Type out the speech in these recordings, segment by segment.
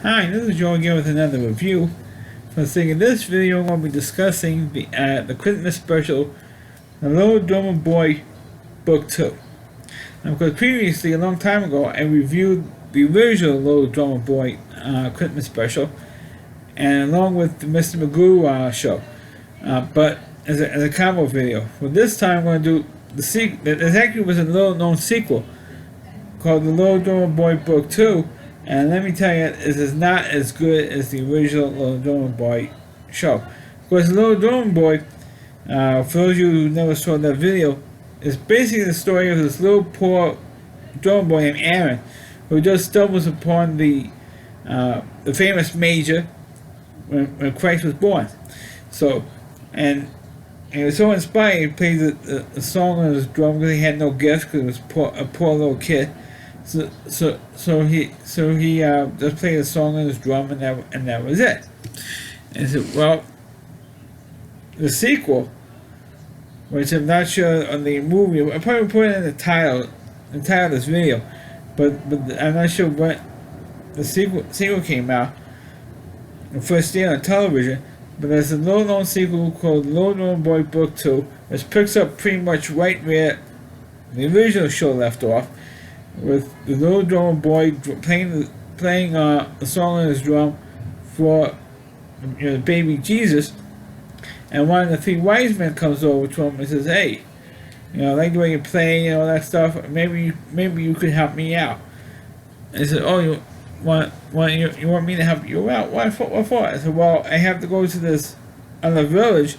Hi, this is Joe again with another review. For the sake of this video, I'm going to be discussing the Christmas special, The Little Drummer Boy Book 2. Now, because previously, a long time ago, I reviewed the original Little Drummer Boy Christmas special, and along with the Mr. Magoo show, but as a combo video. Well, this time I'm going to do the sequel. There actually was a little known sequel called The Little Drummer Boy Book 2. And let me tell you, this is not as good as the original Little Drummer Boy show. Of course, the Little Drummer Boy, for those of you who never saw that video, is basically the story of this little poor drummer boy named Aaron, who just stumbles upon the famous manger when Christ was born. So, and he was so inspired, he played the song on his drum because he had no gifts because he was a poor little kid. So he just played a song on his drum, and that was it. And so, well, the sequel, which I'm not sure on the movie, I'll probably put it in the title of this video, but I'm not sure when the sequel came out, the first year on television. But there's a little known sequel called Little Drummer Boy Book 2, which picks up pretty much right where the original show left off, with the little drummer boy playing a song on his drum for the baby Jesus, and one of the three wise men comes over to him and says, "Hey, I like the way you play, all that stuff. Maybe you could help me out." And he said, "Oh, you want me to help you out? What for?" I said, "Well, I have to go to this other village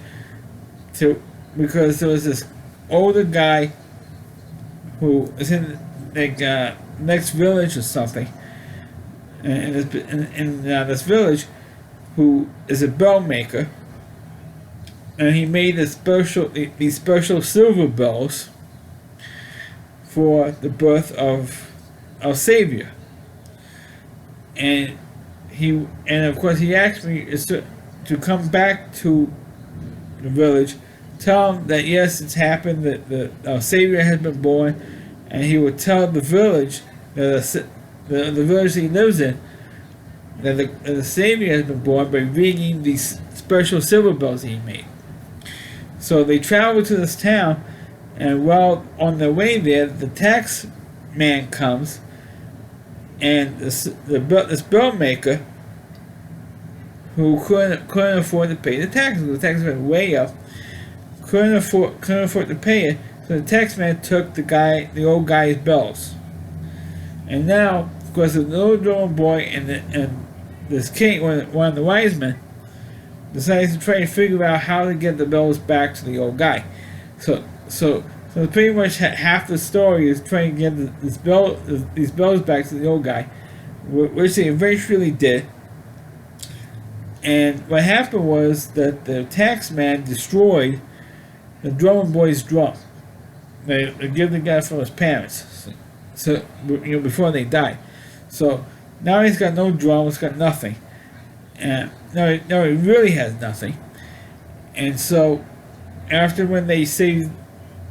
because there was this older guy who is in next village or something, in this village, who is a bell maker, and he made these special silver bells for the birth of our Savior." And of course he asked me to come back to the village, tell him that yes, it's happened, that our Savior has been born. And he would tell the village, the village he lives in, that the Savior has been born by ringing these special silver bells he made. So they traveled to this town, and while on their way there, the tax man comes, and this bell maker, who couldn't afford to pay the taxes. The taxes went way up, couldn't afford to pay it. So the tax man took the old guy's bells, and now, of course, the little drummer boy and this king, one of the wise men, decides to try to figure out how to get the bells back to the old guy. So pretty much half the story is trying to get these bells back to the old guy, which they eventually did. And what happened was that the tax man destroyed the drummer boy's drum. They give the guy from his parents, so before they died. So now he's got no drum, he's got nothing, and no, he really has nothing. And so after when they say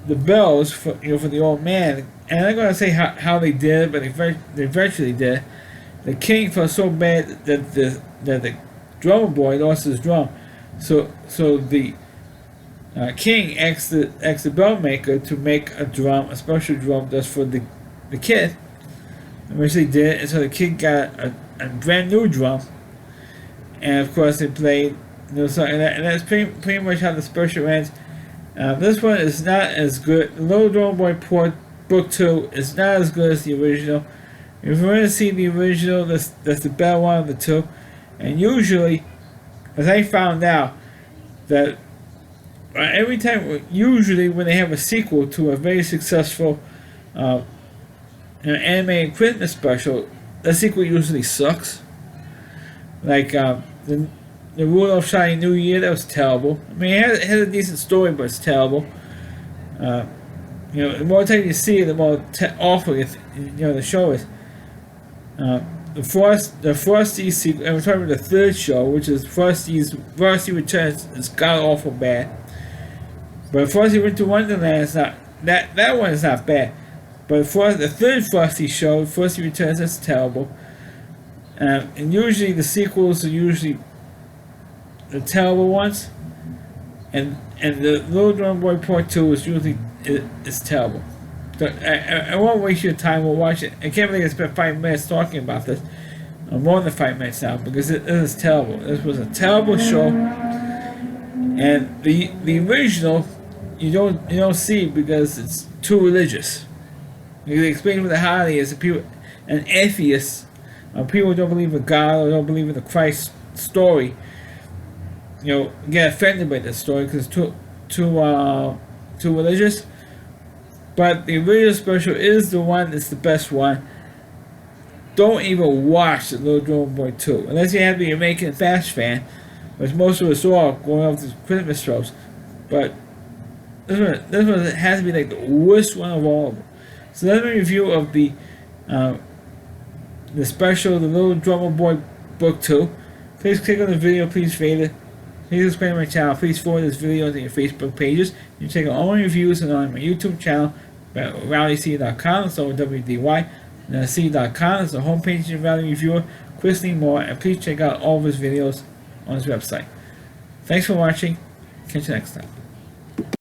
the bells for the old man, and I'm gonna say how they did, but they eventually did. The king felt so bad that the drummer boy lost his drum, so the king asked the bell maker to make a special drum just for the kid, which they did, and so the kid got a brand new drum, and of course they played song, and that's pretty much how the special ends. This one is not as good. The Little Drummer Boy Book 2 is not as good as the original. If you want to see the original, that's the better one of the two, and usually, as I found out, that usually when they have a sequel to a very successful animated Christmas special, the sequel usually sucks. Like the Rudolph Shiny New Year, that was terrible. I mean, it had a decent story, but it's terrible. The more time you see it, the more awful the show is. The Frosty sequel, and we're talking about the third show, which is Frosty Returns, is god awful bad. But Frosty Winter Wonderland is not that one is not bad. But for the third Frosty show, Frosty Returns, that's terrible. And usually the sequels are usually the terrible ones, and the Little Drummer Boy Part 2 is usually is terrible. So I won't waste your time. We'll watch it. I can't believe I spent 5 minutes talking about this, or more than 5 minutes now, because it is terrible. This was a terrible show, and the original you don't see because it's too religious. You explain what the holiday is to people, and atheists, people who don't believe in God or don't believe in the Christ story, get offended by this story because it's too religious. But the original special is the one that's the best one. Don't even watch the Little Drummer Boy 2 unless you have to be a Making Fast fan, which most of us are going off to Christmas shows. But this one has to be like the worst one of all of them. So that's my review of the special, the Little Drummer Boy Book 2. Please click on the video, please rate it. Please subscribe to my channel. Please forward this video to your Facebook pages. You can check out all my reviews on my YouTube channel at RowdyC.com. It's over WDY. And C.com is the homepage of Rowdy Reviewer, Chris Lee Moore. And please check out all of his videos on his website. Thanks for watching. Catch you next time.